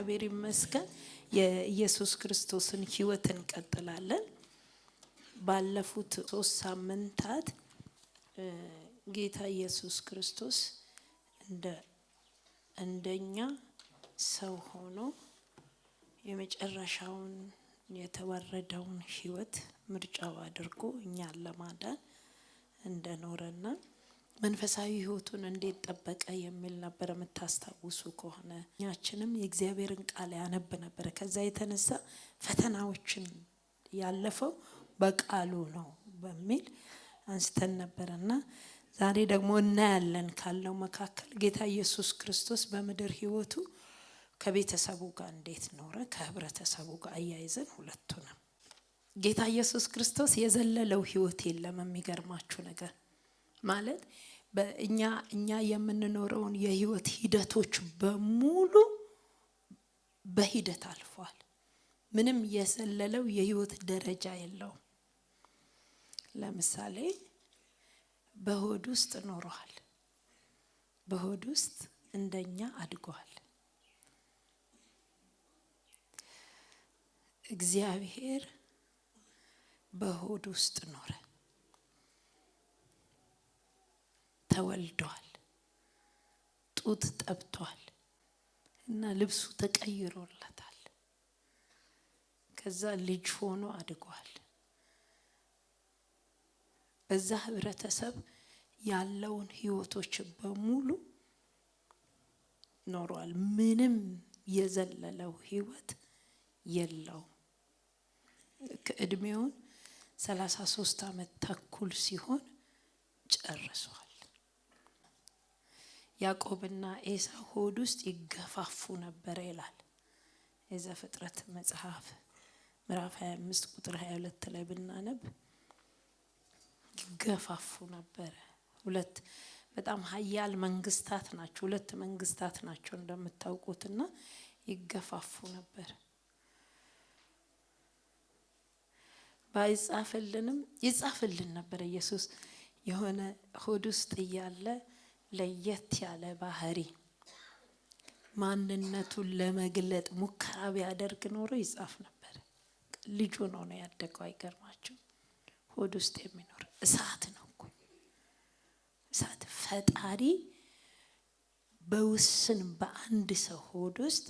እግዚአብሔር ይመስገን የኢየሱስ ክርስቶስን ሕይወት እንቀጥላለን። ባለፉት 3 ሳምንታት ጌታ ኢየሱስ ክርስቶስ እንደኛ ሰው ሆኖ የመጨረሻውን የተወረደውን ሕይወት ምርጫው አድርጎ እኛን ለማዳን እንደኖረና መንፈሳዊ ሕይወቱን እንዴት ጠበቀ የሚል ነበር። የምታስታውሱ ከሆነ እኛችንም የእግዚአብሔርን ቃል ያነብ ነበር። ከዛ የተነሳ ፈተናዎችን ያለፈው በቃሉ ነው በሚል አንስተን ነበርና ዛሬ ደግሞ እናያለን ካለው መካከል ጌታ ኢየሱስ ክርስቶስ በምድር ሕይወቱ ከቤተሰቡ ጋር እንዴት ኖረ፣ ከህብረተሰቡ ጋር አያይዘን ሁለቱንም ጌታ ኢየሱስ ክርስቶስ የዘለለው ሕይወት የለም። የሚገርማችሁ ነገር ማለት በእኛ የምንኖረውን የህይወት ሂደቶች በሙሉ በሂደት አልፏል። ምንም የዘለለው የህይወት ደረጃ የለውም። ለምሳሌ በሆድ ውስጥ ኖሯል። በሆድ ውስጥ እንደኛ አድጓል። እግዚአብሔር በሆድ ውስጥ ኖረ፣ ተወልዷል፣ ጡት ጠብቷል እና ልብሱ ተቀይሮለታል። ከዛ ልጅ ሆኖ አድጓል። በዛ ህብረተሰብ ያለውን ህይወቶች በሙሉ ኖሯል። ምንም የዘለለው ህይወት የለውም። ከእድሜውን 33 ዓመት ተኩል ሲሆን ጨርሷል። ያዕቆብና ኤሳው ሆድ ውስጥ ይገፋፉ ነበር ይላል የዘፍጥረት መጽሐፍ ምዕራፍ 25 ቁጥር 22 ላይ ብናነብ ይገፋፉ ነበር። ሁለት በጣም ኃያል መንግስታት ናቸው። ሁለት መንግስታት ናቸው እንደምታውቁትና ይገፋፉ ነበር። ባይጻፍልንም ይጻፍልን ነበር። ኢየሱስ የሆነ ሆድ ውስጥ እያለ ለየት ያለ ባህሪ ማንነቱን ለመግለጥ ሙከራ ቢያደርግ ኖሮ ይጻፍ ነበር። ልጁ ነው ያደገው። አይገርማችሁ? ሆድ ውስጥ የሚኖር እሳት ነው እኮ። እሳት ፈጣሪ በውስን በአንድ ሰው ሆድ ውስጥ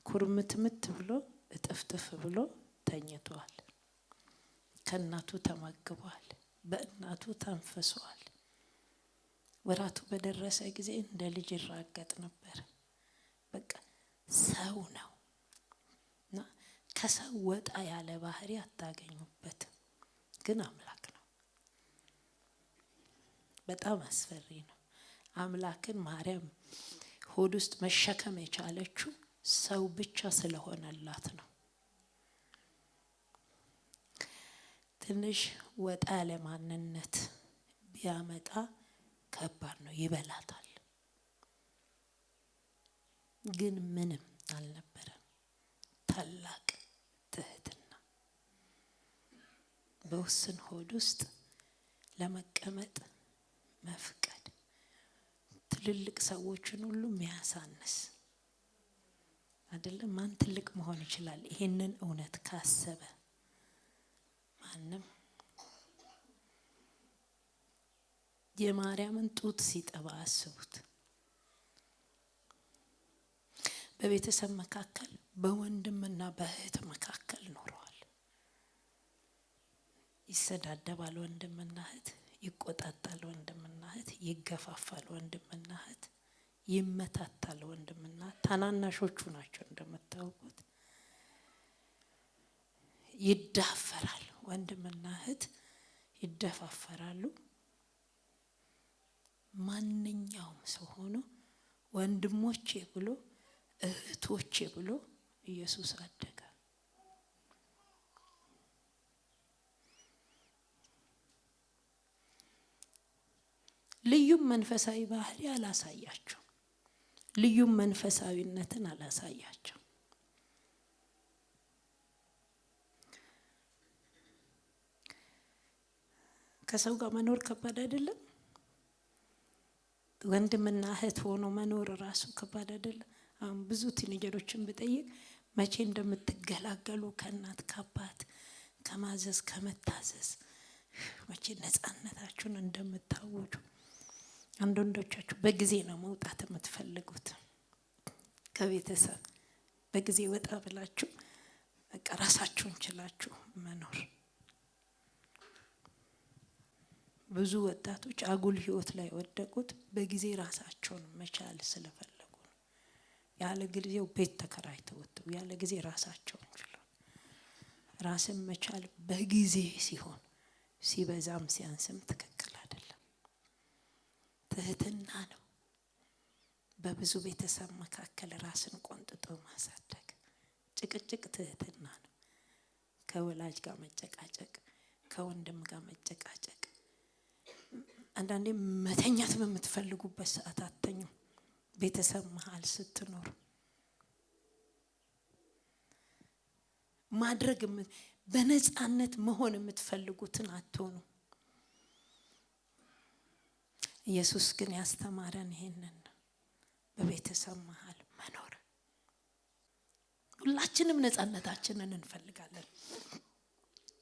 ኩርምትምት ብሎ እጥፍጥፍ ብሎ ተኝቷል። ከእናቱ ተመግቧል። በእናቱ ተንፍሷል። ወራቱ በደረሰ ጊዜ እንደ ልጅ ይራገጥ ነበር። በቃ ሰው ነው እና ከሰው ወጣ ያለ ባህሪ አታገኙበት። ግን አምላክ ነው። በጣም አስፈሪ ነው። አምላክን ማርያም ሆድ ውስጥ መሸከም የቻለችው ሰው ብቻ ስለሆነላት ነው። ትንሽ ወጣ ያለ ማንነት ቢያመጣ ከባድ ነው። ይበላታል። ግን ምንም አልነበረም። ታላቅ ትህትና በውስን ሆድ ውስጥ ለመቀመጥ መፍቀድ፣ ትልልቅ ሰዎችን ሁሉ የሚያሳንስ አይደለም። ማን ትልቅ መሆን ይችላል? ይሄንን እውነት ካሰበ ማንም። የማርያምን ጡት ሲጠባ አስቡት። በቤተሰብ መካከል በወንድምና በእህት መካከል ኖረዋል። ይሰዳደባል ወንድምና እህት፣ ይቆጣጣል ወንድምና እህት፣ ይገፋፋል ወንድምና እህት፣ ይመታታል ወንድምና እህት። ታናናሾቹ ናቸው እንደምታውቁት። ይዳፈራል ወንድምና እህት ይደፋፈራሉ። ማንኛውም ሰው ሆኖ ወንድሞቼ ብሎ እህቶቼ ብሎ ኢየሱስ አደገ። ልዩም መንፈሳዊ ባህሪ አላሳያቸው። ልዩም መንፈሳዊነትን አላሳያቸው። ከሰው ጋር መኖር ከባድ አይደለም? ወንድምና እህት ሆኖ መኖር ራሱ ከባድ አይደለም? ብዙ ቲኔጀሮችን ብጠይቅ መቼ እንደምትገላገሉ ከእናት ከአባት ከማዘዝ ከመታዘዝ መቼ ነፃነታችሁን እንደምታወጁ። አንዳንዶቻችሁ በጊዜ ነው መውጣት የምትፈልጉት ከቤተሰብ በጊዜ ወጣ ብላችሁ በቃ ራሳችሁን ችላችሁ መኖር። ብዙ ወጣቶች አጉል ህይወት ላይ ወደቁት በጊዜ ራሳቸውን መቻል ስለፈለጉ ነው። ያለ ጊዜው ቤት ተከራይተው ወጥተው ያለ ጊዜ ራሳቸውን ችለው። ራስን መቻል በጊዜ ሲሆን ሲበዛም ሲያንስም ትክክል አይደለም። ትህትና ነው። በብዙ ቤተሰብ መካከል ራስን ቆንጥጦ ማሳደግ። ጭቅጭቅ ትህትና ነው። ከወላጅ ጋር መጨቃጨቅ፣ ከወንድም ጋር መጨቃጨቅ። አንዳንዴ መተኛት በምትፈልጉበት ሰዓት አትተኙ። ቤተሰብ መሃል ስትኖር ማድረግ በነፃነት መሆን የምትፈልጉትን አትሆኑ። ኢየሱስ ግን ያስተማረን ይሄንን ነው። በቤተሰብ መሃል መኖር። ሁላችንም ነፃነታችንን እንፈልጋለን።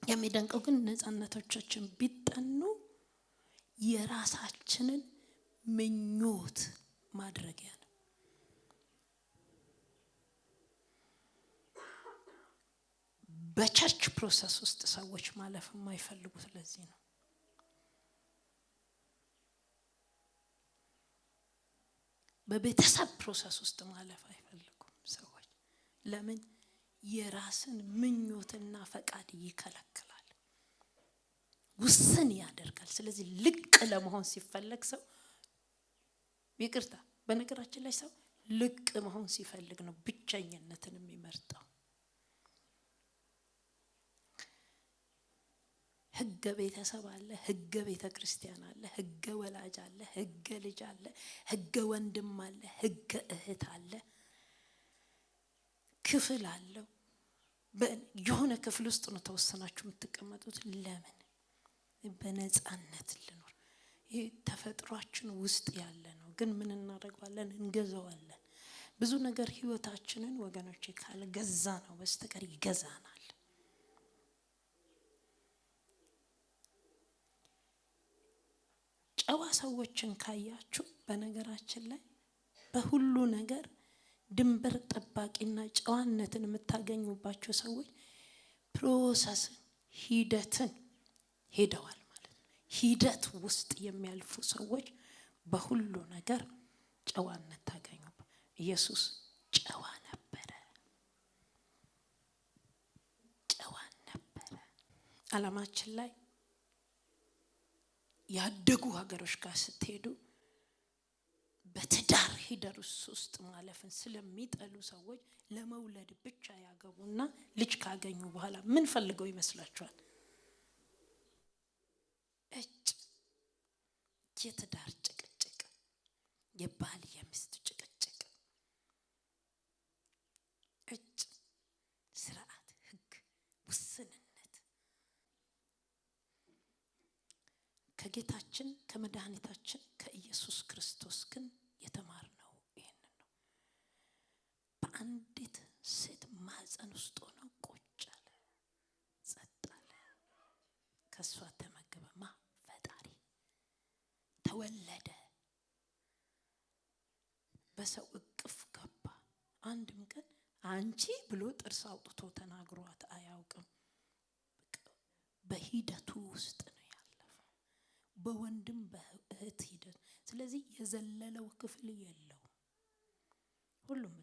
የሚደንቀው ግን ነፃነቶቻችን ቢጠኑ የራሳችንን ምኞት ማድረጊያ ነው። በቸርች ፕሮሰስ ውስጥ ሰዎች ማለፍ የማይፈልጉት ለዚህ ነው። በቤተሰብ ፕሮሰስ ውስጥ ማለፍ አይፈልጉም ሰዎች። ለምን? የራስን ምኞትና ፈቃድ ይከለክላል፣ ውስን ያደርጋል። ስለዚህ ልቅ ለመሆን ሲፈልግ ሰው ይቅርታ፣ በነገራችን ላይ ሰው ልቅ መሆን ሲፈልግ ነው ብቸኝነትን የሚመርጠው። ህገ ቤተሰብ አለ፣ ህገ ቤተ ክርስቲያን አለ፣ ህገ ወላጅ አለ፣ ህገ ልጅ አለ፣ ህገ ወንድም አለ፣ ህገ እህት አለ። ክፍል አለው። የሆነ ክፍል ውስጥ ነው ተወሰናችሁ የምትቀመጡት። ለምን? በነፃነት ልኖር። ይሄ ተፈጥሯችን ውስጥ ያለ ነው። ግን ምን እናደርጋለን? እንገዛዋለን። ብዙ ነገር ህይወታችንን ወገኖቼ ካልገዛ ነው በስተቀር ይገዛናል። ጨዋ ሰዎችን ካያችሁ በነገራችን ላይ በሁሉ ነገር ድንበር ጠባቂና ጨዋነትን የምታገኙባቸው ሰዎች ፕሮሰስን ሂደትን ሄደዋል ማለት ነው። ሂደት ውስጥ የሚያልፉ ሰዎች በሁሉ ነገር ጨዋነት ታገኙ። ኢየሱስ ጨዋ ነበረ፣ ጨዋ ነበረ። ዓለማችን ላይ ያደጉ ሀገሮች ጋር ስትሄዱ በትዳር ሂደት ውስጥ ማለፍን ስለሚጠሉ ሰዎች ለመውለድ ብቻ ያገቡና ልጅ ካገኙ በኋላ ምን ፈልገው ይመስላችኋል? የትዳር ጭቅጭቅ፣ የባል የሚስት ጭቅጭቅ፣ ስርዓት፣ ህግ፣ ውስንነት። ከጌታችን ከመድኃኒታችን ከኢየሱስ ክርስቶስ ግን የተማርነው ይሄንን ነው። በአንዲት ሴት ማህፀን ውስጥ ሆኖ ቁጭ አለ፣ ጸጥ አለ። ከሷ ተመገበማ ፈጣሪ ተወለደ፣ በሰው እቅፍ ገባ። አንድም ቀን አንቺ ብሎ ጥርስ አውጥቶ ተናግሯት አያውቅም። በሂደቱ ውስጥ ነው ያለፈው፣ በወንድም በእህት ሂደት። ስለዚህ የዘለለው ክፍል የለው ሁሉም።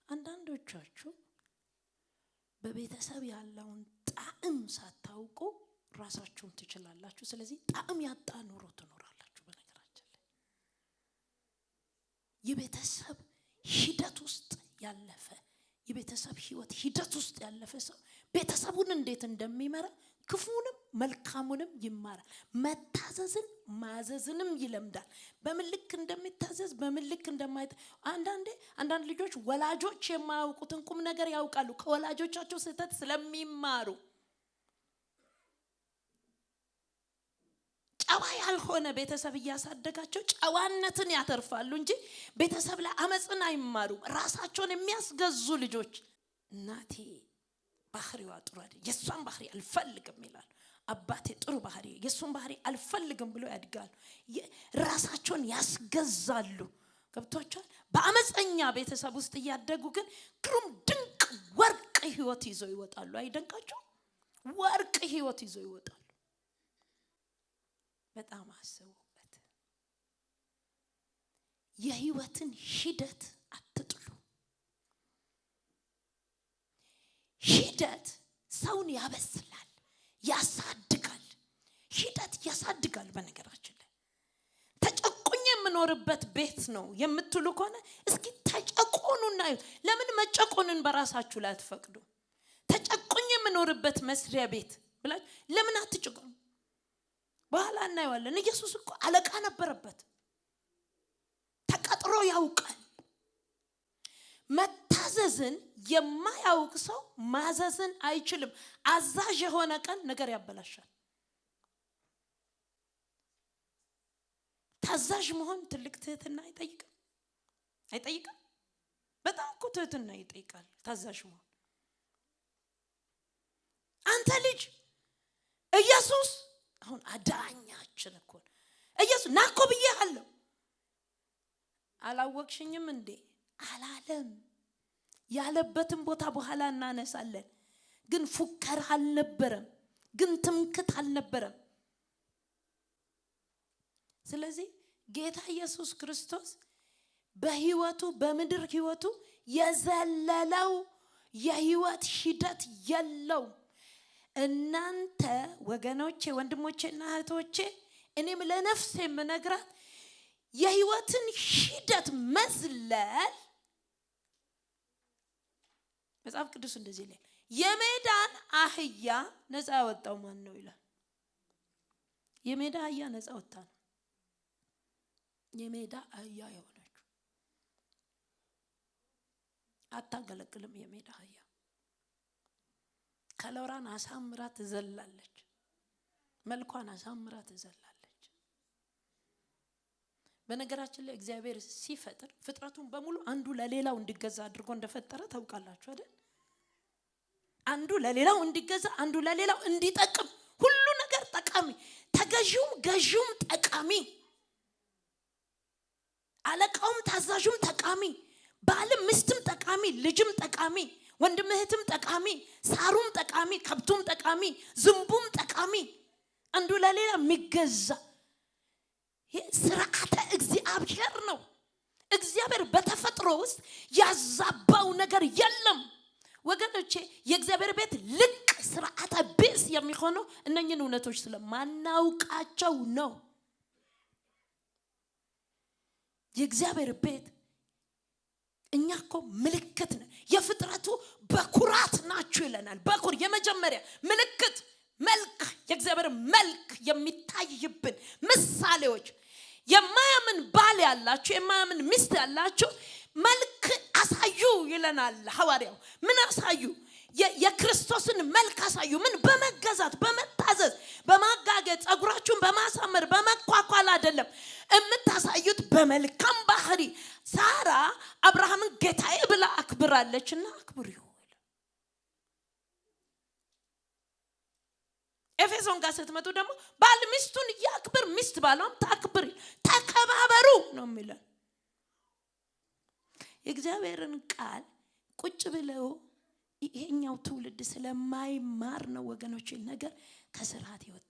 አንዳንዶቻችሁ በቤተሰብ ያለውን ጣዕም ሳታውቁ ራሳችሁን ትችላላችሁ። ስለዚህ ጣዕም ያጣ ኑሮ ትኖራላችሁ። በነገራችን ላይ የቤተሰብ ሂደት ውስጥ ያለፈ የቤተሰብ ህይወት ሂደት ውስጥ ያለፈ ሰው ቤተሰቡን እንዴት እንደሚመራ ክፉንም መልካሙንም ይማራል። መታዘዝን ማዘዝንም ይለምዳል። በምን ልክ እንደሚታዘዝ በምን ልክ እንደማይት አንዳንድ ልጆች ወላጆች የማያውቁትን ቁም ነገር ያውቃሉ፣ ከወላጆቻቸው ስህተት ስለሚማሩ። ጨዋ ባልሆነ ቤተሰብ እያሳደጋቸው ጨዋነትን ያተርፋሉ እንጂ ቤተሰብ ላይ አመጽን አይማሩም። ራሳቸውን የሚያስገዙ ልጆች እናቴ ባህሪዋ ጥሩ አይደል የሷን ባህሪ አልፈልግም ይላል። አባቴ ጥሩ ባህሪ የሱን ባህሪ አልፈልግም ብሎ ያድጋሉ። ራሳቸውን ያስገዛሉ። ገብቷቸዋል። በአመፀኛ ቤተሰብ ውስጥ እያደጉ ግን ግሩም ድንቅ ወርቅ ህይወት ይዘው ይወጣሉ። አይደንቃቸው? ወርቅ ህይወት ይዘው ይወጣሉ። በጣም አስቡበት። የህይወትን ሂደት አትጥሉ። ሂደት ሰውን ያበስላል፣ ያሳድጋል። ሂደት ያሳድጋል። በነገራችን ላይ ተጨቁኝ የምኖርበት ቤት ነው የምትሉ ከሆነ እስኪ ተጨቆኑና ለምን መጨቆንን በራሳችሁ ላይ አትፈቅዱ? ተጨቁኝ የምኖርበት መስሪያ ቤት ብላችሁ ለምን አትጨቆኑ? በኋላ እናየዋለን። ኢየሱስ እኮ አለቃ ነበረበት። ተቀጥሮ ያውቃል። መታዘዝን የማያውቅ ሰው ማዘዝን አይችልም። አዛዥ የሆነ ቀን ነገር ያበላሻል። ታዛዥ መሆን ትልቅ ትህትና አይጠይቅም? በጣም እኮ ትህትና ይጠይቃል ታዛዥ መሆን። አንተ ልጅ ኢየሱስ አሁን አዳኛችን እኮ ኢየሱስ ናኮ ብዬሃለሁ አላወቅሽኝም እንዴ አላለም። ያለበትን ቦታ በኋላ እናነሳለን። ግን ፉከራ አልነበረም፣ ግን ትምክት አልነበረም። ስለዚህ ጌታ ኢየሱስ ክርስቶስ በህይወቱ በምድር ህይወቱ የዘለለው የህይወት ሂደት የለው። እናንተ ወገኖቼ ወንድሞቼና እህቶቼ እኔም ለነፍሴ የምነግራት የህይወትን ሂደት መዝለል መጽሐፍ ቅዱስ እንደዚህ ይላል። የሜዳን አህያ ነፃ ያወጣው ማን ነው ይላል። የሜዳ አህያ ነፃ ወጣ ነው። የሜዳ አህያ የሆነችው አታገለግልም። የሜዳ አህያ ከለራን አሳምራ ትዘላለች፣ መልኳን አሳምራ ትዘላለች። በነገራችን ላይ እግዚአብሔር ሲፈጥር ፍጥረቱን በሙሉ አንዱ ለሌላው እንዲገዛ አድርጎ እንደፈጠረ ታውቃላችሁ አይደል? አንዱ ለሌላው እንዲገዛ፣ አንዱ ለሌላው እንዲጠቅም፣ ሁሉ ነገር ጠቃሚ፣ ተገዢውም ገዢውም ጠቃሚ፣ አለቃውም ታዛዡም ጠቃሚ፣ ባልም ሚስትም ጠቃሚ፣ ልጅም ጠቃሚ፣ ወንድም እህትም ጠቃሚ፣ ሳሩም ጠቃሚ፣ ከብቱም ጠቃሚ፣ ዝንቡም ጠቃሚ፣ አንዱ ለሌላ የሚገዛ ይሄ ስርዓተ እግዚአብሔር ነው። እግዚአብሔር በተፈጥሮ ውስጥ ያዛባው ነገር የለም ወገኖቼ። የእግዚአብሔር ቤት ልቅ ስርዓተ ቢስ የሚሆነው እነኚህን እውነቶች ስለማናውቃቸው ነው። የእግዚአብሔር ቤት እኛ እኮ ምልክት ነው። የፍጥረቱ በኩራት ናችሁ ይለናል። በኩር የመጀመሪያ ምልክት መልክ፣ የእግዚአብሔር መልክ የሚታይብን ምሳሌዎች። የማያምን ባል ያላችሁ የማያምን ሚስት ያላችሁ መልክ አሳዩ ይለናል ሐዋርያው። ምን አሳዩ? የክርስቶስን መልክ አሳዩ። ምን? በመገዛት በመታዘዝ በማጋገጥ ጸጉራችሁን በማሳመር በመኳኳል አይደለም የምታሳዩት፣ በመልካም ባህሪ። ሳራ አብርሃምን ጌታዬ ብላ አክብራለችና አክብሪው። ኤፌሶን ጋር ስትመጡ ደግሞ ባል ሚስቱን ያክብር፣ ሚስት ባሏን ታክብር፣ ተከባበሩ ነው የሚለው። የእግዚአብሔርን ቃል ቁጭ ብለው ይሄኛው ትውልድ ስለማይማር ነው ወገኖቼ ነገር ከስርዓት ይወጣ።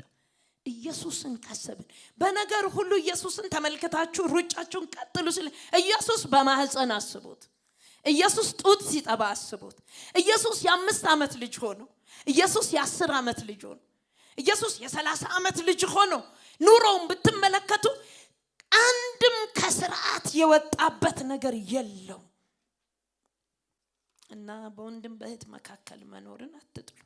ኢየሱስን ካሰብን በነገር ሁሉ ኢየሱስን ተመልክታችሁ ሩጫችሁን ቀጥሉ ሲል ኢየሱስ በማህፀን አስቡት። ኢየሱስ ጡት ሲጠባ አስቡት። ኢየሱስ የ5 ዓመት ልጅ ሆኖ፣ ኢየሱስ የ10 ዓመት ልጅ ሆኖ፣ ኢየሱስ የ30 ዓመት ልጅ ሆኖ ኑሮውን ብትመለከቱ አንድም ከስርዓት የወጣበት ነገር የለው። እና በወንድም በእህት መካከል መኖርን አትጥሉ፣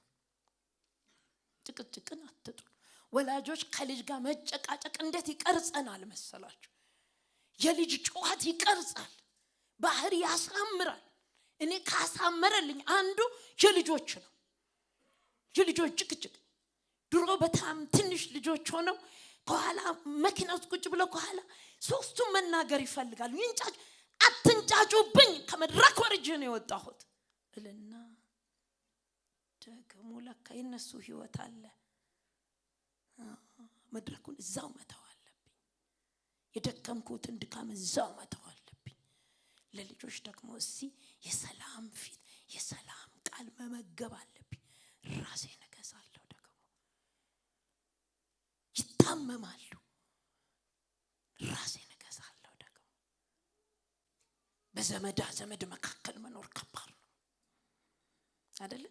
ጭቅጭቅን አትጥሉ። ወላጆች ከልጅ ጋር መጨቃጨቅ እንዴት ይቀርጸናል መሰላችሁ? የልጅ ጩኸት ይቀርጻል፣ ባህሪ ያሳምራል። እኔ ካሳመረልኝ አንዱ የልጆች ነው። የልጆች ጭቅጭቅ ድሮ በጣም ትንሽ ልጆች ሆነው ከኋላ መኪና ውስጥ ቁጭ ብለው ከኋላ ሶስቱም መናገር ይፈልጋሉ። ይንጫጩ አትንጫጩብኝ ከመድረክ ወርጄ ነው የወጣሁት እልና ደግሞ ለካ የነሱ ህይወት አለ። መድረኩን እዛው መተው አለብኝ። የደከምኩትን ድካም እዛው መተው አለብኝ። ለልጆች ደግሞ የሰላም ፊት የሰላም ቃል መመገብ አለብኝ። ራሴን እገዛለሁ። ደግሞ ይታመማሉ። ራሴን እገዛለሁ። ደግሞ በዘመድ መካከል መኖር ከባድ ነው አይደል?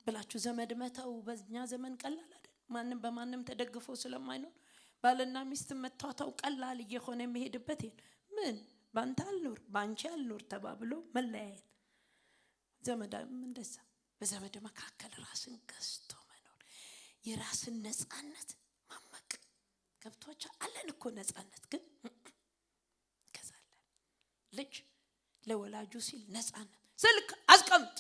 ብላችሁ ዘመድ መተው በእኛ ዘመን ቀላል አይደል? ማንም በማንም ተደግፎ ስለማይኖር ባልና ሚስት መተዋታው ቀላል እየሆነ የሚሄድበት ምን ባንተ አልኖር ባንቺ አልኖር ተባብሎ መለያየት። ዘመድም እንደዛ በዘመድ መካከል ራስን ገዝቶ መኖር፣ የራስን ነፃነት ማመቅ። ገብቶቻ አለን እኮ ነፃነት፣ ግን ከዛለን ልጅ ለወላጁ ሲል ነፃነት ስልክ አስቀምጥ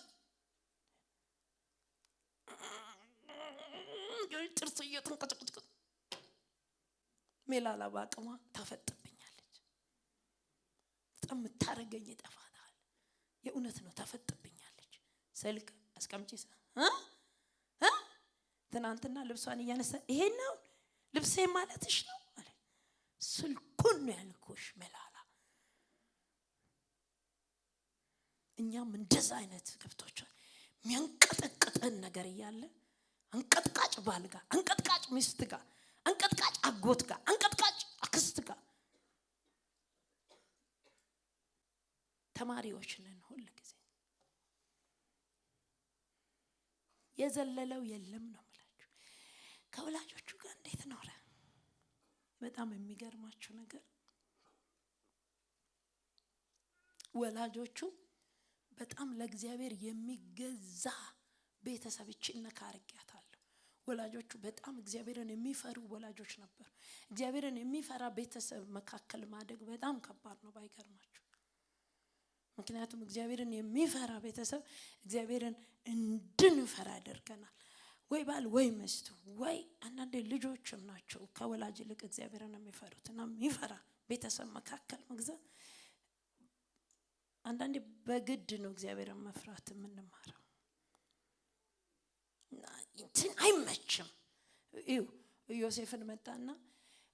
ጥርስ እየተንቀጠቀጠ ሜላላ ባቅማ ታፈጥብኛለች። በጣም የምታረገኝ ይጠፋታል። የእውነት ነው ታፈጥብኛለች። ስልክ አስቀምጪ ትናንትና ልብሷን እያነሳ ይሄን ነው ልብሴ ማለትሽ ነው አለ። ስልኩን ነው ያልኩሽ ሜላላ። እኛም እንደዛ አይነት ገብቶቻል። የሚያንቀጠቅጠን ነገር እያለ አንቀጥቃጭ ባል ጋር፣ አንቀጥቃጭ ሚስት ጋር፣ አንቀጥቃጭ አጎት ጋር፣ አንቀጥቃጭ አክስት ጋር ተማሪዎች ነን ሁሉ ጊዜ። የዘለለው የለም ነው የምላችሁ። ከወላጆቹ ጋር እንዴት ኖረ? በጣም የሚገርማችሁ ነገር ወላጆቹ በጣም ለእግዚአብሔር የሚገዛ ቤተሰብ ይችነካ አርጋታለሁ። ወላጆቹ በጣም እግዚአብሔርን የሚፈሩ ወላጆች ነበሩ። እግዚአብሔርን የሚፈራ ቤተሰብ መካከል ማደግ በጣም ከባድ ነው ባይገርማችሁ። ምክንያቱም እግዚአብሔርን የሚፈራ ቤተሰብ እግዚአብሔርን እንድንፈራ ያደርገናል። ወይ ባል ወይ ሚስት ወይ አንዳንዴ ልጆችም ናቸው ከወላጅ ይልቅ እግዚአብሔርን የሚፈሩትና የሚፈራ ቤተሰብ መካከል መግዛት አንዳንዴ በግድ ነው እግዚአብሔርን መፍራት የምንማረው። እንትን አይመችም። ዮሴፍን መጣና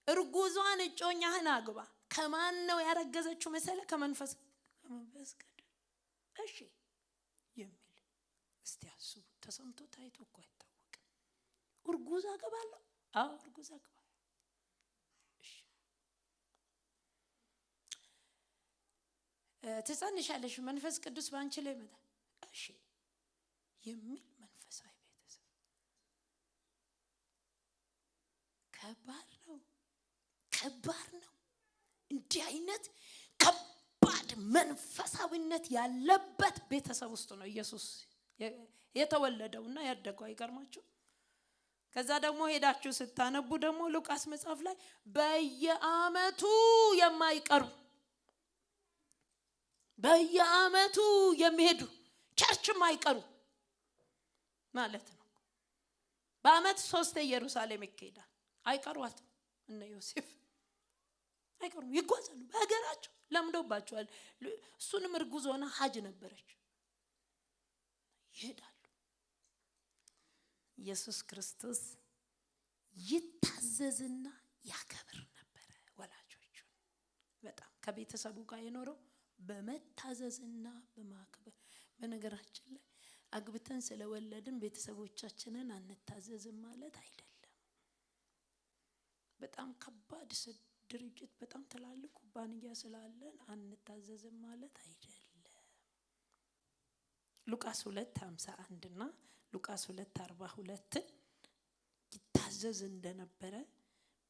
እርጉዟን እጮኛህን አግባ። ከማን ነው ያረገዘችው መሰለ? ከመንፈስ ቅዱስ። እሺ የሚል እስቲ አስቡ። ተሰምቶ ታይቶ እኮ አይታወቅም። እርጉዝ አገባለሁ? አዎ እርጉዝ አገባለሁ። እሺ ትጸንሻለሽ፣ መንፈስ ቅዱስ ባንቺ ላይ ይመጣል። እሺ የሚል መንፈሳዊ ቤተሰብ ከባድ ነው። እንዲህ አይነት ከባድ መንፈሳዊነት ያለበት ቤተሰብ ውስጥ ነው ኢየሱስ የተወለደውና ያደገው። አይገርማችሁ? ከዛ ደግሞ ሄዳችሁ ስታነቡ ደግሞ ሉቃስ መጽሐፍ ላይ በየአመቱ የሚሄዱ ቸርችም አይቀሩ ማለት ነው። በአመት 3 ኢየሩሳሌም ይኬዳል። አይቀሯትም። እነ ዮሴፍ አይቀሩም፣ ይጓዛሉ በሀገራቸው ለምዶባቸዋል። እሱንም እርጉዝ ሆና ሀጅ ነበረች። ይሄዳሉ። ኢየሱስ ክርስቶስ ይታዘዝና ያከብር ነበረ ወላጆቹን። በጣም ከቤተሰቡ ጋር የኖረው በመታዘዝና በማክበር። በነገራችን ላይ አግብተን ስለወለድን ቤተሰቦቻችንን አንታዘዝም ማለት አይደለም። በጣም ከባድ ድርጅት በጣም ትላልቅ ኩባንያ ስላለን አንታዘዝም ማለት አይደለም። ሉቃስ 2:51 እና ሉቃስ 2:42 ይታዘዝ እንደነበረ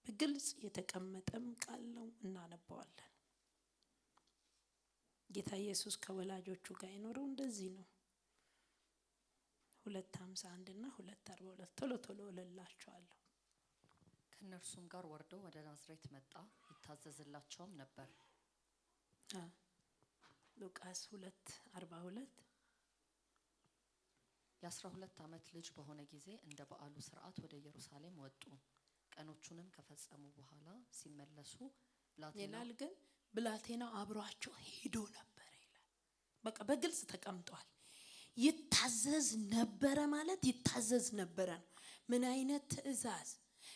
በግልጽ የተቀመጠም ቃል ነው። እናነባዋለን። ጌታ ኢየሱስ ከወላጆቹ ጋር የኖረው እንደዚህ ነው። 2:51 እና 2:42 ቶሎ እልላችኋለሁ። ከነርሱም ጋር ወርዶ ወደ ናዝሬት መጣ፣ ይታዘዝላቸውም ነበር። ሉቃስ 2:42 የ12 ዓመት ልጅ በሆነ ጊዜ እንደ በዓሉ ሥርዓት ወደ ኢየሩሳሌም ወጡ። ቀኖቹንም ከፈጸሙ በኋላ ሲመለሱ ይላል። ግን ብላቴናው አብሯቸው ሄዶ ነበር ይላል። በቃ በግልጽ ተቀምጧል። ይታዘዝ ነበረ ማለት ይታዘዝ ነበረ ነው። ምን አይነት ትእዛዝ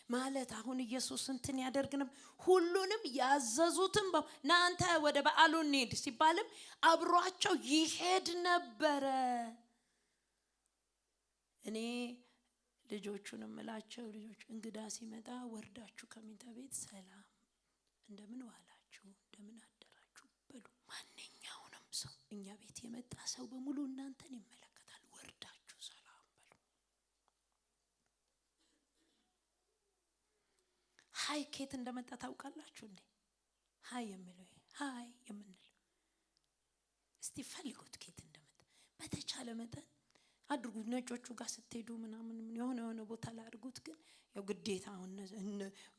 ማለት? አሁን ኢየሱስ እንትን ያደርግ ነበር። ሁሉንም ያዘዙትም እናንተ ወደ በዓሉ እንሂድ ሲባልም አብሯቸው ይሄድ ነበረ። እኔ ልጆቹንም እላቸው ልጆች እንግዳ ሲመጣ ወርዳችሁ ከመኝታ ቤት ሰላም እንደምን ዋላችሁ እንደምን አደራችሁ በሉ። ማንኛውንም ሰው እኛ ቤት የመጣ ሰው በሙሉ እናንተን ይመለከታል። ወርዳችሁ ሰላም በሉ። ሃይ ኬት እንደመጣ ታውቃላችሁ እንዴ? ሃይ የምለው ሃይ የምንለው እስቲ ፈልጉት ኬት እንደመጣ። በተቻለ መጠን አድርጉት። ነጮቹ ጋር ስትሄዱ ምናምን የሆነ ቦታ ላይ አድርጉት። ግን ያው ግዴታ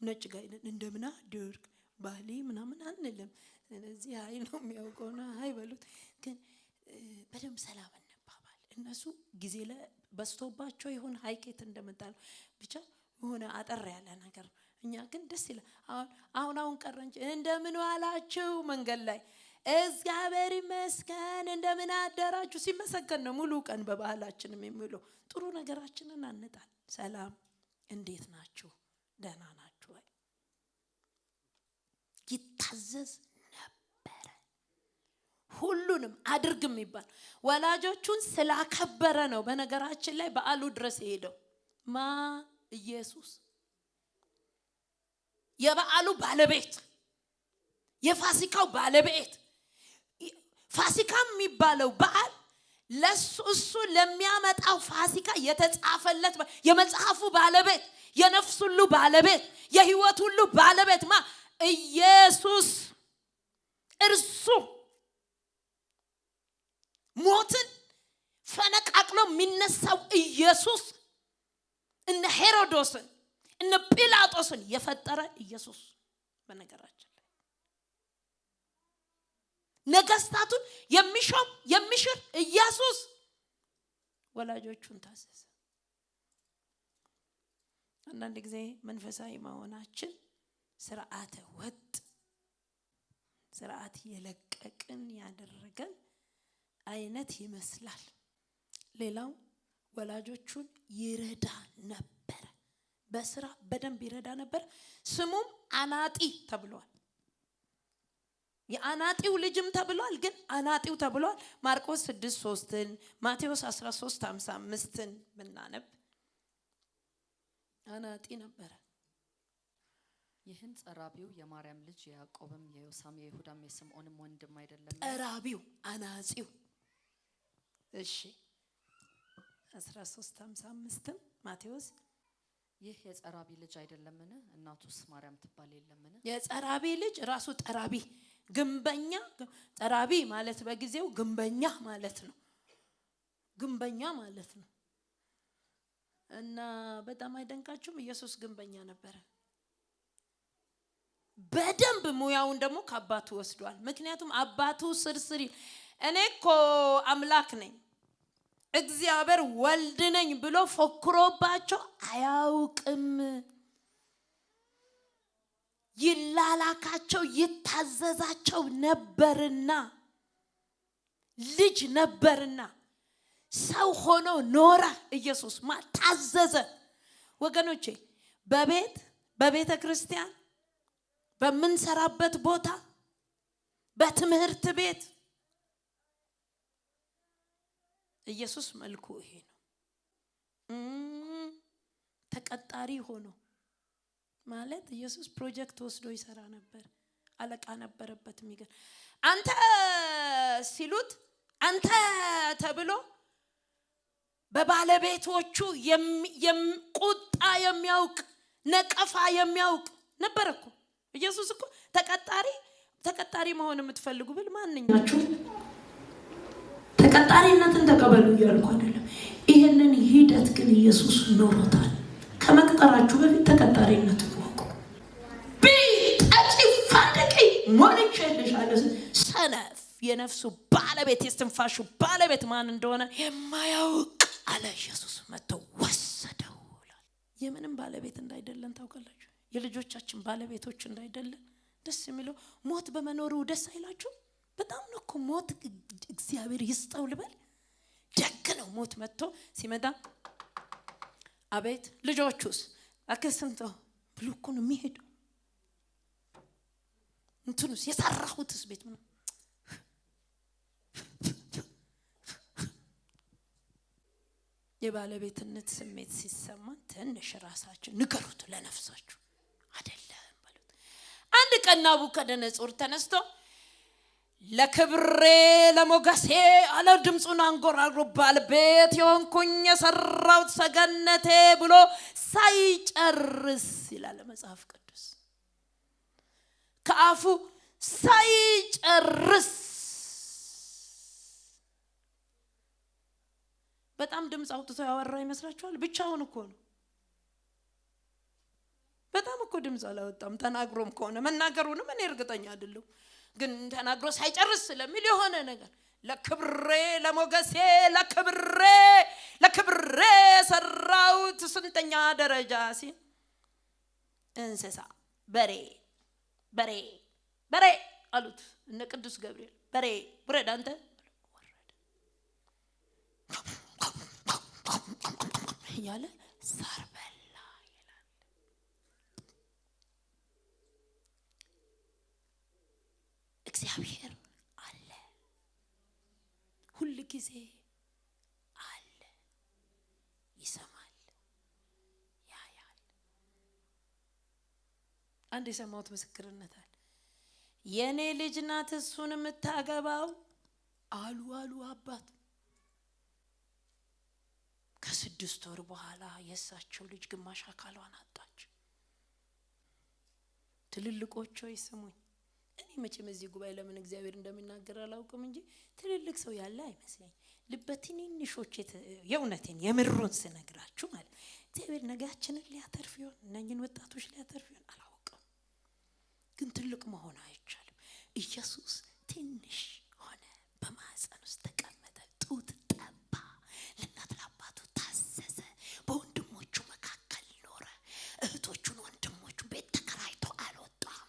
ነጭ ጋር እንደምን አደርክ ባሊ ምናምን አንልም። ስለዚህ ሃይ ነው የሚያውቀውና ሃይ በሉት። ግን በደንብ ሰላም እንባባል። እነሱ ጊዜ በስቶባቸው ይሁን ሃይ ኬት እንደመጣ ነው ብቻ የሆነ አጠር ያለ ነገር። እኛ ግን ደስ ይላል። አሁን ቀረ እንጂ እንደምን ዋላችሁ መንገድ ላይ እግዚአብሔር ይመስገን እንደምን አደራችሁ ሲመሰገን ነው ሙሉ ቀን በባህላችንም የሚውለው። ጥሩ ነገራችንን አንጣል። ሰላም እንዴት ናችሁ? ደህና ናችሁ ወይ? ይታዘዝ ነበረ። ሁሉንም አድርግ የሚባል ወላጆቹን ስላከበረ ነው። በነገራችን ላይ በዓሉ ድረስ ሄደው ኢየሱስ የበዓሉ ባለቤት የፋሲካው ባለቤት ፋሲካ የሚባለው በዓል እሱ ለሚያመጣው ፋሲካ የተጻፈለት የመጽሐፉ ባለቤት የነፍስ ሁሉ ባለቤት የህይወት ሁሉ ባለቤት ኢየሱስ እርሱ ሞትን ፈነቃቅሎ የሚነሳው ኢየሱስ እነ ሄሮዶስን እነ ጲላጦስን የፈጠረ ኢየሱስ በነገራችን ላይ ነገስታቱን የሚሾም የሚሽር ኢየሱስ ወላጆቹን ታዘዘ። አንዳንድ ጊዜ መንፈሳዊ መሆናችን ስርዓተ ወጥ ስርዓት የለቀቅን ያደረገን አይነት ይመስላል። ሌላው ወላጆቹን ይረዳ ነበር። በስራ በደንብ ይረዳ ነበር። ስሙም አናጢ ተብሏል። የአናጢው ልጅም ተብሏል። ግን አናጢው ተብሏል። ማርቆስ 6:3 ማቴዎስ 13:55 ብናነብ አናጢ ነበር። ይህን ጸራቢው የማርያም ልጅ የያዕቆብም የዮሳም የይሁዳም የስምዖንም ወንድም አይደለም? ጸራቢው አናጺው። እሺ 13:55 ማቴዎስ ይህ የጸራቢ ልጅ አይደለምን? እናቱስ ማርያም ትባል የለምን? የጸራቢ ልጅ ራሱ ጠራቢ ግንበኛ። ጠራቢ ማለት በጊዜው ግንበኛ ማለት ነው። ግንበኛ ማለት ነው። እና በጣም አይደንቃችሁም? ኢየሱስ ግንበኛ ነበረ። በደንብ ሙያውን ደግሞ ከአባቱ ወስዷል። ምክንያቱም አባቱ ስርስሪ እኔ እኮ አምላክ ነኝ እግዚአብሔር ወልድ ነኝ ብሎ ፎክሮባቸው አያውቅም። ይላላካቸው ይታዘዛቸው ነበርና ልጅ ነበርና ሰው ሆኖ ኖረ። ኢየሱስ ታዘዘ። ወገኖቼ በቤተ ክርስቲያን በምንሰራበት ቦታ በትምህርት ቤት ኢየሱስ መልኩ ይሄ ነው። ተቀጣሪ ሆኖ ማለት ኢየሱስ ፕሮጀክት ወስዶ ይሰራ ነበር። አለቃ ነበረበት። የሚገርም አንተ ሲሉት አንተ ተብሎ በባለቤቶቹ ቁጣ የሚያውቅ ነቀፋ የሚያውቅ ነበር እኮ ኢየሱስ እኮ ተቀጣሪ መሆን የምትፈልጉ ብል ማንኛችሁ ተቀጣሪነትን ተቀበሉ እያልኩ አይደለም። ይሄንን ሂደት ግን ኢየሱስ ኖሮታል። ከመቅጠራችሁ በፊት ተቀጣሪነትን ወቁ። ቢጠጪ ፋንደቂ ሞልቼልሻለሁ። ሰነፍ የነፍሱ ባለቤት የስትንፋሹ ባለቤት ማን እንደሆነ የማያውቅ አለ ኢየሱስ መጥቶ ወሰደው። የምንም ባለቤት እንዳይደለን ታውቃላችሁ። የልጆቻችን ባለቤቶች እንዳይደለ ደስ የሚለው ሞት በመኖሩ ደስ አይላችሁ? በጣም ነው እኮ ሞት እግዚአብሔር ይስጠው ልበል። ደግ ነው ሞት መጥቶ ሲመጣ አቤት ልጆቹስ አከስንቶ ብሎ እኮ ነው የሚሄደው። እንትኑስ የሰራሁትስ ቤት ምን የባለቤትነት ስሜት ሲሰማን ትንሽ ራሳችን ንገሩት ለነፍሳችሁ አይደለም በሉት። አንድ ቀን ናቡከደነጾር ተነስቶ ለክብሬ ለሞገሴ አለ ድምጹን አንጎራጉሮ ባለቤት የሆንኩኝ የሰራሁት ሰገነቴ ብሎ ሳይጨርስ ይላል መጽሐፍ ቅዱስ። ከአፉ ሳይጨርስ በጣም ድምጽ አውጥቶ ያወራ ይመስላችኋል? ብቻውን እኮ ነው። በጣም እኮ ድምጽ አላወጣም። ተናግሮም ከሆነ መናገሩንም እኔ እርግጠኛ አይደለሁ፣ ግን ተናግሮ ሳይጨርስ ስለሚል የሆነ ነገር ለክብሬ ለሞገሴ ለክብሬ ሰራውት ስንተኛ ደረጃ ሲል እንስሳ በሬ አሉት እነ ቅዱስ ገብርኤል። በሬ ውረድ አንተ ያለ ሳር በላ ይላል። እግዚአብሔር አለ፣ ሁሉ ጊዜ አለ፣ ይሰማል፣ ያያል። አንድ የሰማሁት ምስክርነት አለ። የኔ ልጅ ናት እሱን የምታገባው አሉ አባት። ከ6 ወር በኋላ የሳቸው ልጅ ግማሽ አካሏን አጣች። ትልልቆቹ ይስሙኝ። እኔ መቼም እዚህ ጉባኤ ለምን እግዚአብሔር እንደሚናገር አላውቅም እንጂ ትልልቅ ሰው ያለ አይመስለኝ። ልበትንንሾች የእውነቴን የምሩን ስነግራችሁ ማለት እግዚአብሔር ነጋችንን ሊያተርፍ ይሆን እነኝን ወጣቶች ሊያተርፍ ይሆን አላውቅም። ግን ትልቅ መሆን አይቻልም። ኢየሱስ ትንሽ ሆነ፣ በማህፀን ውስጥ ተቀመጠ፣ ጡት ጠባ፣ ለእናት ለአባቱ ታዘዘ፣ በወንድሞቹ መካከል ኖረ። እህቶቹን ወንድሞቹን ቤት ተከራይቶ አልወጣም።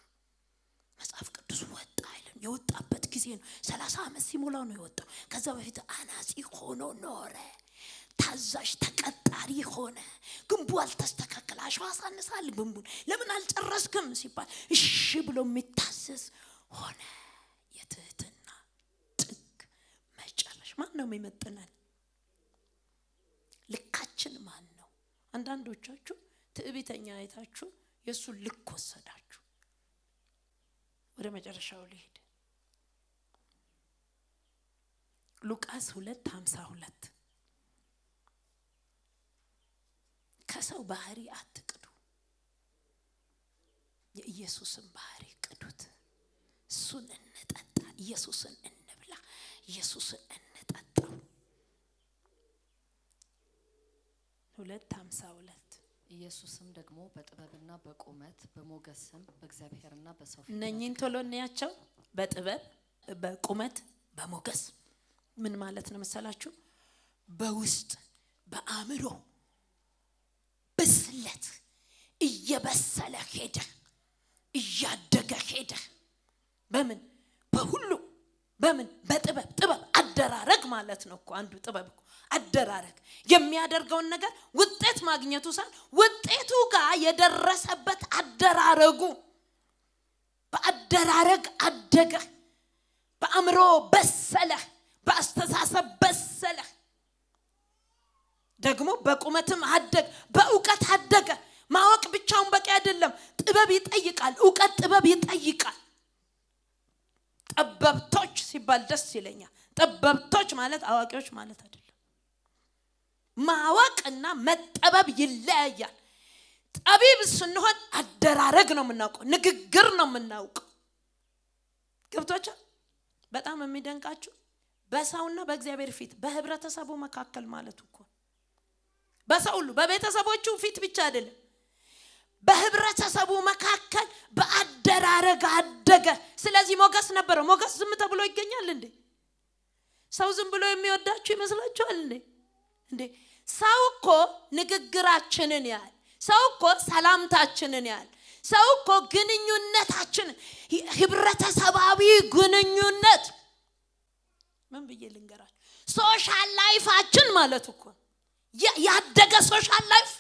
መጽሐፍ ቅዱስ ወጣ አይልም። የወጣበት ጊዜ ነው 30 ዓመት ሲሞላው ነው የወጣው። ከዛ በፊት አናጺ ሆኖ ኖረ። ታዛዥ ተቀጣሪ ሆነ። ግንቡ አልተስተካከለ፣ አሸዋ ሳንሳል ግንቡን ለምን አልጨረስክም ሲባል እሺ ብሎ የሚታዘዝ ሆነ። የትህትና ጥግ መጨረሻ። ማን ነው የሚመጥነን? ልካችን ማን ነው? አንዳንዶቻችሁ ትዕቢተኛ አይታችሁ የሱ ልክ ወሰዳችሁ። ወደ መጨረሻው ልሄድ። ሉቃስ 2:52 ከሰው ባህሪ አትቅዱ፣ የኢየሱስን ባህሪ ቅዱት። እሱን እንጠጣ፣ ኢየሱስን እንብላ፣ ኢየሱስን እንጠጣ። 2:52 ኢየሱስም ደግሞ በጥበብና በቁመት በሞገስም በእግዚአብሔርና በሰው ፊት እነኚህን ቶሎ እንያቸው። በጥበብ በቁመት በሞገስ ምን ማለት ነው መሰላችሁ? በውስጥ በአእምሮ ብስለት እየበሰለ ሄደ፣ እያደገ ሄደ። በምን? በሁሉ በምን? በጥበብ። ጥበብ አደራረግ ማለት ነው እኮ አንዱ ጥበብ እኮ አደራረግ። የሚያደርገውን ነገር ውጤት ማግኘቱ ሳይሆን ውጤቱ ጋር የደረሰበት አደራረጉ። በአደራረግ አደገ፣ በአእምሮ በሰለ፣ በአስተሳሰብ በሰለ፣ ደግሞ በቁመትም አደገ፣ በእውቀት አደገ። ማወቅ ብቻውን በቂ አይደለም፣ ጥበብ ይጠይቃል። እውቀት ጥበብ ይጠይቃል። ጠበብቶች ሲባል ደስ ይለኛል። ጠበብቶች ማለት አዋቂዎች ማለት አይደለም። ማወቅና መጠበብ ይለያያል። ጠቢብ ስንሆን አደራረግ ነው የምናውቀው፣ ንግግር ነው የምናውቀው። ገብቷችሁ? በጣም የሚደንቃችሁ በሰውና በእግዚአብሔር ፊት በህብረተሰቡ መካከል ማለት እኮ በሰው ሁሉ በቤተሰቦቹ ፊት ብቻ አይደለም፣ በህብረተሰቡ መካከል በአደራረግ አደገ። ስለዚህ ሞገስ ነበረው። ሞገስ ዝም ተብሎ ይገኛል እንዴ? ሰው ዝም ብሎ የሚወዳችሁ ይመስላችኋል እንዴ? ሰው እኮ ንግግራችንን ያህል፣ ሰው እኮ ሰላምታችንን ያህል፣ ሰው እኮ ግንኙነታችን ህብረተሰባዊ ግንኙነት ምን ብዬ ልንገራችሁ? ሶሻል ላይፋችን ማለት እኮ ያደገ ሶሻል ላይፍ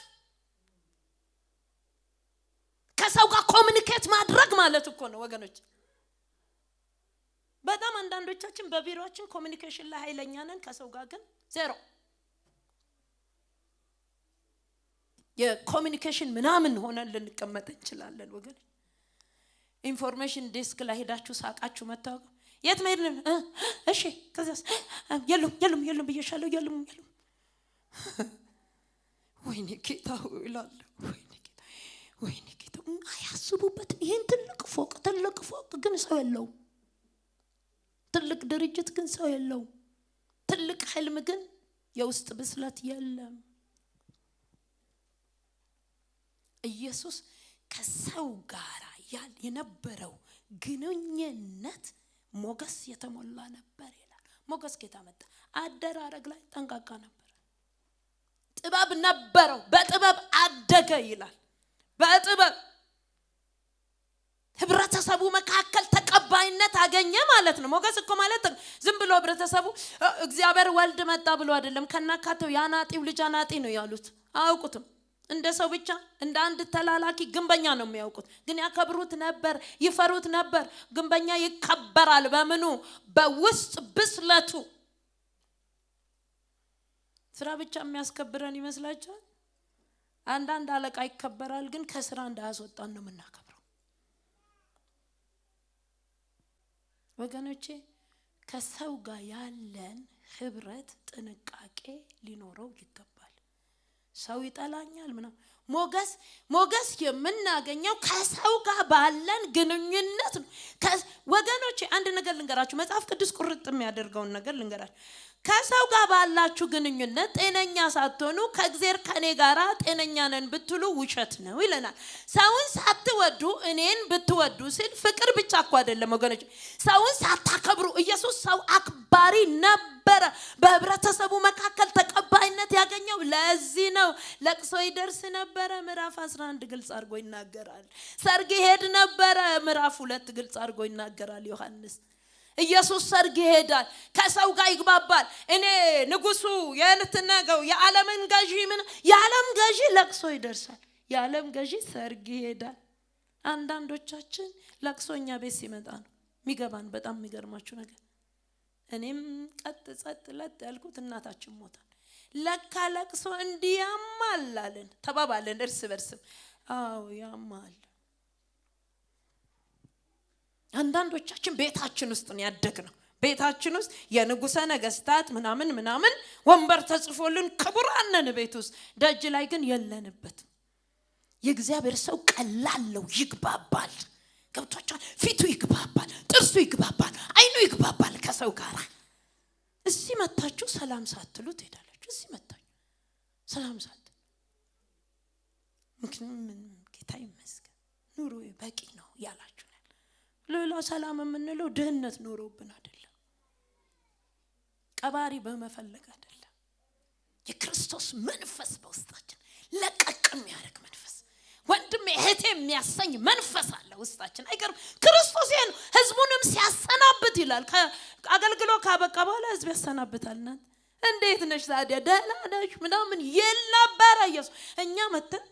ከሰው ጋር ኮሙኒኬት ማድረግ ማለት እኮ ነው ወገኖች። በጣም አንዳንዶቻችን በቢሮአችን ኮሙኒኬሽን ላይ ኃይለኛ ነን፣ ከሰው ጋር ግን ዜሮ። የኮሙኒኬሽን ምናምን ሆነን ልንቀመጥ እንችላለን ወገን። ኢንፎርሜሽን ዴስክ ላይ ሄዳችሁ ሳቃችሁ መጣው የት መሄድ ነው? እሺ ከዛስ የሉም ብዬሻለሁ የሉም። ወይኔ ጌታ ይላል። ወይኔ ጌታ አያስቡበት። ይሄን ትልቅ ፎቅ ግን ሰው የለው። ትልቅ ድርጅት ግን ሰው የለው። ትልቅ ህልም ግን የውስጥ ብስለት የለም። ኢየሱስ ከሰው ጋር የነበረው ግንኙነት ሞገስ የተሞላ ነበር ይላል። ሞገስ ጌታ መጣ። አደራረግ ላይ ጠንቃቃ ነበር። ጥበብ ነበረው፣ በጥበብ አደገ ይላል። በጥበብ ህብረተሰቡ መካከል ተቀባይነት አገኘ ማለት ነው። ሞገስ እኮ ማለት ዝም ብሎ ህብረተሰቡ እግዚአብሔር ወልድ መጣ ብሎ አይደለም። ከናካተው ያናጢው ልጅ አናጢ ነው ያሉት። አያውቁትም። እንደ ሰው ብቻ እንደ አንድ ተላላኪ ግንበኛ ነው የሚያውቁት። ግን ያከብሩት ነበር፣ ይፈሩት ነበር። ግንበኛ ይከበራል በምኑ? በውስጥ ብስለቱ። ስራ ብቻ የሚያስከብረን ይመስላችኋል? አንዳንድ አለቃ ይከበራል፣ ግን ከስራ እንዳያስወጣን ነው የምናከብረው። ወገኖቼ ከሰው ጋር ያለን ህብረት ጥንቃቄ ሊኖረው ይገባል። ሰው ይጠላኛል ምናምን። ሞገስ የምናገኘው ከሰው ጋር ባለን ግንኙነት ነው። ወገኖቼ አንድ ነገር ልንገራችሁ፣ መጽሐፍ ቅዱስ ቁርጥ የሚያደርገውን ነገር ልንገራችሁ። ከሰው ጋር ባላችሁ ግንኙነት ጤነኛ ሳትሆኑ ከእግዚአብሔር ከኔ ጋራ ጤነኛ ነን ብትሉ ውሸት ነው ይለናል። ሰውን ሳትወዱ እኔን ብትወዱ ሲል ፍቅር ብቻ እኮ አይደለም ወገኖች። ሰውን ሳታከብሩ፣ ኢየሱስ ሰው አክባሪ ነበረ። በህብረተሰቡ መካከል ተቀባይነት ያገኘው ለዚህ ነው። ለቅሶ ይደርስ ነበረ፣ ምዕራፍ 11 ግልጽ አድርጎ ይናገራል። ሰርግ ይሄድ ነበረ፣ ምዕራፍ 2 ግልጽ አድርጎ ይናገራል ዮሐንስ። ኢየሱስ ሰርግ ይሄዳል፣ ከሰው ጋር ይግባባል። እኔ ንጉሱ የልትነገው የዓለምን ገዢ የዓለም ገዢ ለቅሶ ይደርሳል፣ የዓለም ገዢ ሰርግ ይሄዳል። አንዳንዶቻችን ለቅሶኛ ቤት ሲመጣ ነው የሚገባን። በጣም የሚገርማችሁ ነገር እኔም ጸጥ ለጥ ያልኩት እናታችን ሞታል። ለካ ለቅሶ እንዲያማል አለን ተባባለን እርስ በርስም። አዎ ያማል። አንዳንዶቻችን ቤታችን ውስጥ ነው ያደግነው። ቤታችን ውስጥ የንጉሰ ነገስታት ምናምን ወንበር ተጽፎልን ክቡራን ነን ቤት ውስጥ። ደጅ ላይ ግን የለንበት። የእግዚአብሔር ሰው ቀላል ነው፣ ይግባባል። ገብቷችኋል? ፊቱ ይግባባል፣ ጥርሱ ይግባባል፣ አይኑ ይግባባል ከሰው ጋር። እዚህ መታችሁ ሰላም ሳትሉ ትሄዳላችሁ። እዚህ መታችሁ ሰላም ሳትሉ ጌታ ይመስገን ኑሮ በቂ ነው ያላችሁ። ሌላ ሰላም የምንለው ድህነት ኖሮብን አይደለም፣ ቀባሪ በመፈለግ አይደለም። የክርስቶስ መንፈስ በውስጣችን ለቀቅ የሚያደርግ መንፈስ፣ ወንድም እህቴ የሚያሰኝ መንፈስ አለ ውስጣችን። አይገርም? ክርስቶስ ይሄን ህዝቡንም ሲያሰናብት ይላል። አገልግሎ ካበቃ በኋላ ህዝብ ያሰናብታልና እንዴት ነሽ ታዲያ ደህና ነሽ ምናምን ይል ነበር ኢየሱስ። እኛ መተን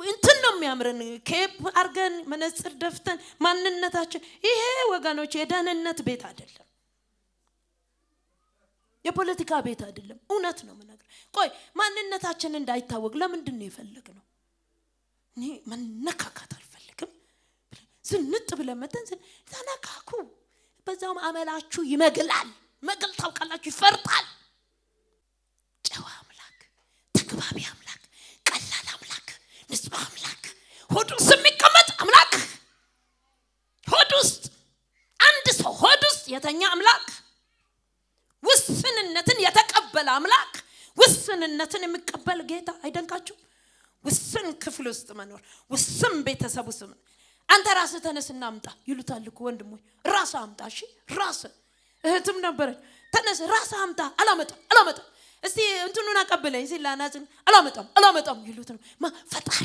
እንትን ነው የሚያምረን ኬፕ አርገን መነጽር ደፍተን ማንነታችን። ይሄ ወገኖች የደህንነት ቤት አይደለም፣ የፖለቲካ ቤት አይደለም። እውነት ነው የምነግርህ። ቆይ ማንነታችን እንዳይታወቅ ለምንድን ነው የፈለግነው? እኔ መነካካት አልፈልግም። ዝንጥ ብለን መተን ተነካኩ። በዛውም አመላችሁ ይመግላል። መግል ታውቃላችሁ፣ ይፈርጣል። ጨዋ አምላክ፣ ተግባቢ አምላክ፣ ቀላል አምላክ፣ ንጹህ አምላክ፣ ሆድ ውስጥ የሚቀመጥ አምላክ፣ ሆድ ውስጥ አንድ ሰው ሆድ ውስጥ የተኛ አምላክ፣ ውስንነትን የተቀበለ አምላክ፣ ውስንነትን የሚቀበል ጌታ። አይደንቃችሁ? ውስን ክፍል ውስጥ መኖር፣ ውስን ቤተሰብ ውስጥ። አንተ ራስህ ተነስና አምጣ ይሉታል እኮ ወንድሞች። ራስህ አምጣ። እሺ ራስህ እህትም ነበረች። ተነስ ራስህ አምጣ። አላመጣም እስቲ እንትኑን አቀበለኝ ሲል አናዝን አላመጣም ይሉት ነው ፈጣሪ።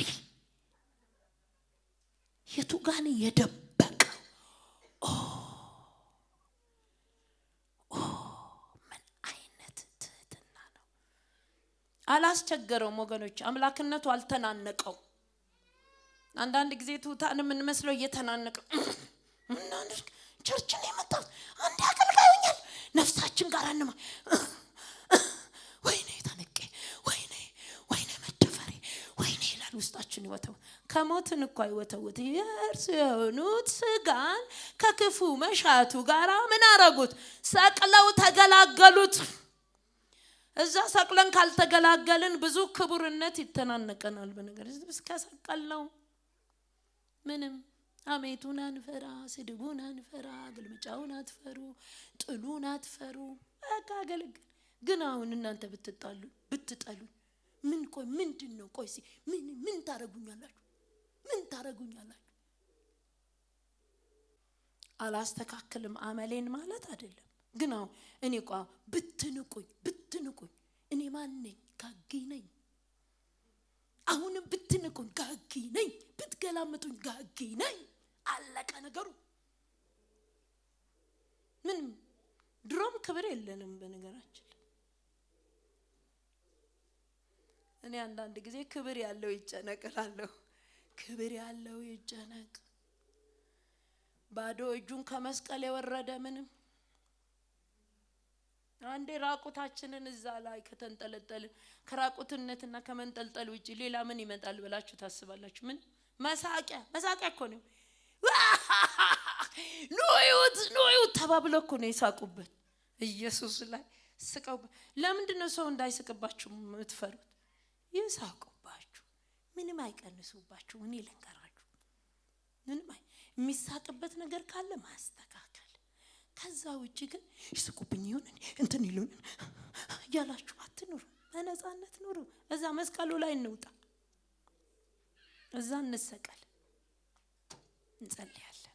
የቱ ጋር ነው የደበቀው? ምን አይነት ትህትና ነው! አላስቸገረውም ወገኖች። አምላክነቱ አልተናነቀው። አንዳንድ ጊዜ ትሁታን የምንመስለው እየተናነቀ እናንተ ቸርችን የመጣው አንድ አገልጋዩኛል ነፍሳችን ጋር አንማ ወይኔ ተነቀ ወይኔ መደፈሬ ወይኔ ይላል ውስጣችን ይወተው። ከሞትን እኮ አይወተውት የእርሱ የሆኑት ስጋን ከክፉ መሻቱ ጋር ምን አረጉት? ሰቅለው ተገላገሉት። እዛ ሰቅለን ካልተገላገልን ብዙ ክቡርነት ይተናነቀናል። በነገር እስከ ሰቀልነው ምንም አሜቱን አንፈራ፣ ስድቡን አንፈራ፣ ግልምጫውን አትፈሩ፣ ጥሉን አትፈሩ። አጋገልግል። ግን አሁን እናንተ ብትጠሉ ምን ቆይ ምንድነው? ቆይ ምን ታረጉኛላችሁ? ምን ታረጉኛላችሁ? አላስተካክልም አመሌን ማለት አይደለም። ግን አሁን እኔ ቆይ ብትንቁኝ እኔ ማን ነኝ? ጋጊ ነኝ። አሁንም ብትንቁኝ ጋጊ ነኝ፣ ብትገላምጡኝ ጋጊ ነኝ። አለቀ ነገሩ። ምንም ድሮም ክብር የለንም በነገራችን። እኔ አንዳንድ ጊዜ ክብር ያለው ይጨነቅላለሁ። ክብር ያለው ይጨነቅ። ባዶ እጁን ከመስቀል የወረደ ምንም አንዴ ራቁታችንን እዛ ላይ ከተንጠለጠልን ከራቁትነትና ከመንጠልጠል ውጪ ሌላ ምን ይመጣል ብላችሁ ታስባላችሁ? ምን መሳቂያ እኮ ነው። ኖዩት ተባብለው እኮ ነው የሳቁበት ኢየሱስ ላይ ስቀው። ለምንድን ነው ሰው እንዳይስቅባችሁ የምትፈሩት? ይሳቁባችሁ፣ ምንም አይቀንሱባችሁ። እኔ ልንገራችሁ፣ ምንም የሚሳቅበት ነገር ካለ ማስተካከል። ከዛ ውጪ ግን ይስቁብኝ ይሁን እንትን ይሉን ያላችሁ አትኑሩ። በነፃነት ኑሩ። እዛ መስቀሉ ላይ እንውጣ፣ እዛ እንሰቀል። እንጸልያለን።